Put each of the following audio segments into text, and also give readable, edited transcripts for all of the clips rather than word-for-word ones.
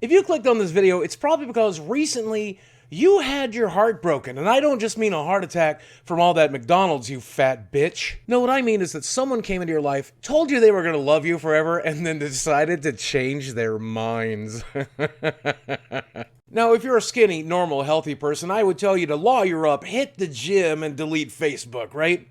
If you clicked on this video, it's probably because recently you had your heart broken. And I don't just mean a heart attack from all that McDonald's, you fat bitch. No, what I mean is that someone came into your life, told you they were going to love you forever, and then decided to change their minds. Now, if you're a skinny, normal, healthy person, I would tell you to lawyer up, hit the gym, and delete Facebook, right?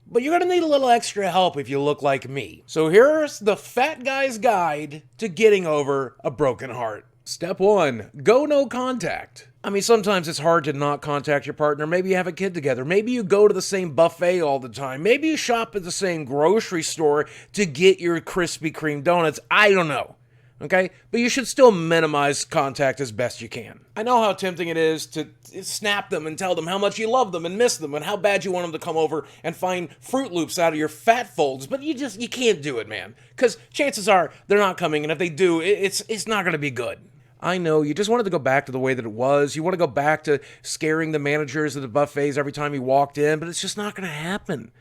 But you're going to need a little extra help if you look like me. So here's the fat guy's guide to getting over a broken heart. Step 1, go no contact. I mean, sometimes it's hard to not contact your partner. Maybe you have a kid together. Maybe you go to the same buffet all the time. Maybe you shop at the same grocery store to get your Krispy Kreme donuts. I don't know. Okay? But you should still minimize contact as best you can. I know how tempting it is to snap them and tell them how much you love them and miss them and how bad you want them to come over and find Fruit Loops out of your fat folds, but you can't do it, man. Because chances are they're not coming, and if they do, it's not going to be good. I know, you just wanted to go back to the way that it was. You want to go back to scaring the managers of the buffets every time you walked in, but it's just not going to happen.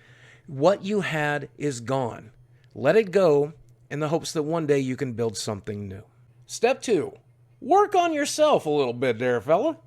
What you had is gone. Let it go in the hopes that one day you can build something new. Step 2, work on yourself a little bit there, fella.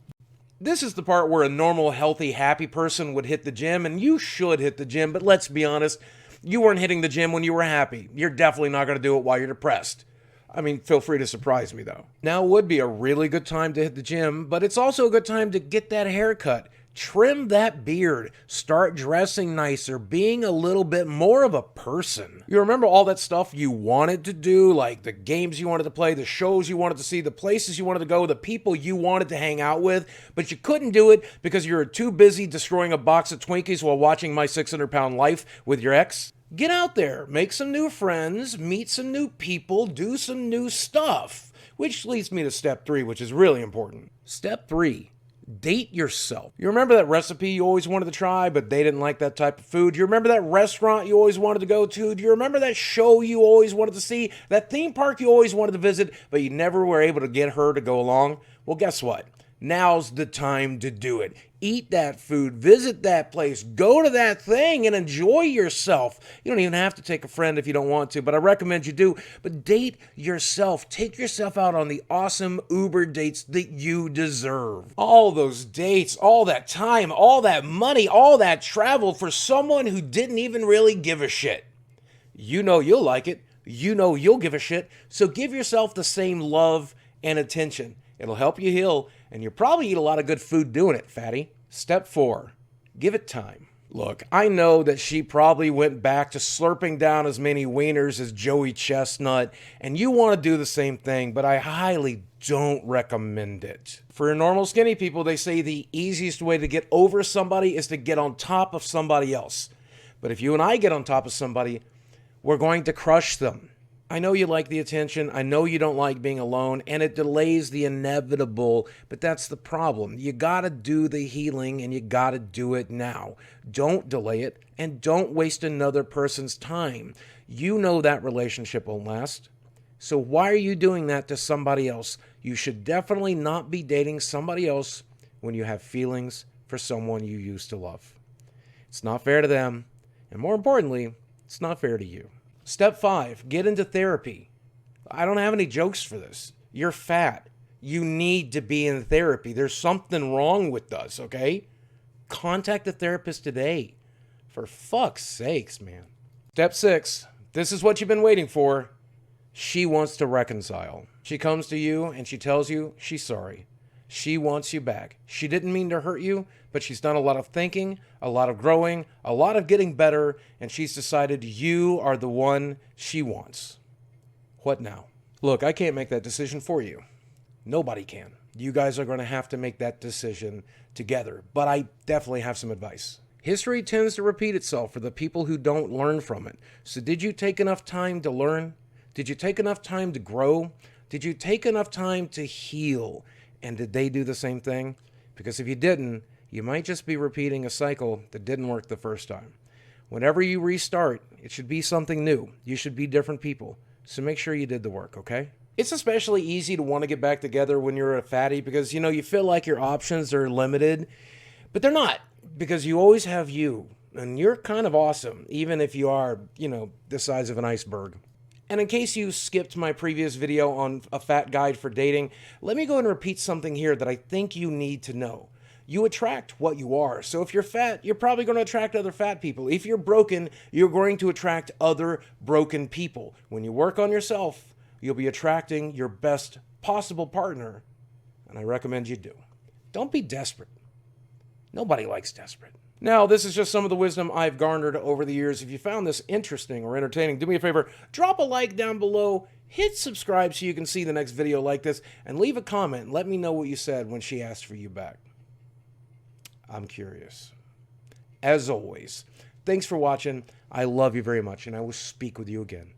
This is the part where a normal, healthy, happy person would hit the gym, and you should hit the gym, but let's be honest, you weren't hitting the gym when you were happy. You're definitely not going to do it while you're depressed. I mean, feel free to surprise me, though. Now would be a really good time to hit the gym, but it's also a good time to get that haircut. Trim that beard. Start dressing nicer, being a little bit more of a person. You remember all that stuff you wanted to do, like the games you wanted to play, the shows you wanted to see, the places you wanted to go, the people you wanted to hang out with, but you couldn't do it because you were too busy destroying a box of Twinkies while watching My 600-Pound Life with your ex? Get out there, make some new friends, meet some new people, do some new stuff. Which leads me to step 3, which is really important. Step 3, date yourself. You remember that recipe you always wanted to try, but they didn't like that type of food? You remember that restaurant you always wanted to go to? Do you remember that show you always wanted to see? That theme park you always wanted to visit, but you never were able to get her to go along? Well, guess what? Now's the time to do it. Eat that food, visit that place, go to that thing and enjoy yourself. You don't even have to take a friend if you don't want to, but I recommend you do. But date yourself. Take yourself out on the awesome Uber dates that you deserve. All those dates, all that time, all that money, all that travel for someone who didn't even really give a shit. You know you'll like it. You know you'll give a shit. So give yourself the same love and attention. It'll help you heal, and you'll probably eat a lot of good food doing it, fatty. Step 4, give it time. Look, I know that she probably went back to slurping down as many wieners as Joey Chestnut, and you want to do the same thing, but I highly don't recommend it. For normal skinny people, they say the easiest way to get over somebody is to get on top of somebody else. But if you and I get on top of somebody, we're going to crush them. I know you like the attention, I know you don't like being alone, and it delays the inevitable, but that's the problem. You gotta do the healing, and you gotta do it now. Don't delay it, and don't waste another person's time. You know that relationship won't last. So why are you doing that to somebody else? You should definitely not be dating somebody else when you have feelings for someone you used to love. It's not fair to them, and more importantly, it's not fair to you. Step 5, get into therapy. I don't have any jokes for this. You're fat. You need to be in therapy. There's something wrong with us, okay? Contact a therapist today. For fuck's sakes, man. Step 6, this is what you've been waiting for. She wants to reconcile. She comes to you and she tells you she's sorry. She wants you back. She didn't mean to hurt you, but she's done a lot of thinking, a lot of growing, a lot of getting better, and she's decided you are the one she wants. What now? Look, I can't make that decision for you. Nobody can. You guys are going to have to make that decision together, but I definitely have some advice. History tends to repeat itself for the people who don't learn from it. So did you take enough time to learn? Did you take enough time to grow? Did you take enough time to heal? And did they do the same thing? Because if you didn't, you might just be repeating a cycle that didn't work the first time. Whenever you restart, it should be something new. You should be different people. So make sure you did the work, okay? It's especially easy to want to get back together when you're a fatty because, you feel like your options are limited. But they're not, because you always have you. And you're kind of awesome, even if you are, the size of an iceberg. And in case you skipped my previous video on a fat guide for dating, let me go and repeat something here that I think you need to know. You attract what you are. So if you're fat, you're probably going to attract other fat people. If you're broken, you're going to attract other broken people. When you work on yourself, you'll be attracting your best possible partner. And I recommend you do. Don't be desperate. Nobody likes desperate. Now, this is just some of the wisdom I've garnered over the years. If you found this interesting or entertaining, do me a favor, drop a like down below, hit subscribe so you can see the next video like this, and leave a comment and let me know what you said when she asked for you back. I'm curious. As always, thanks for watching. I love you very much, and I will speak with you again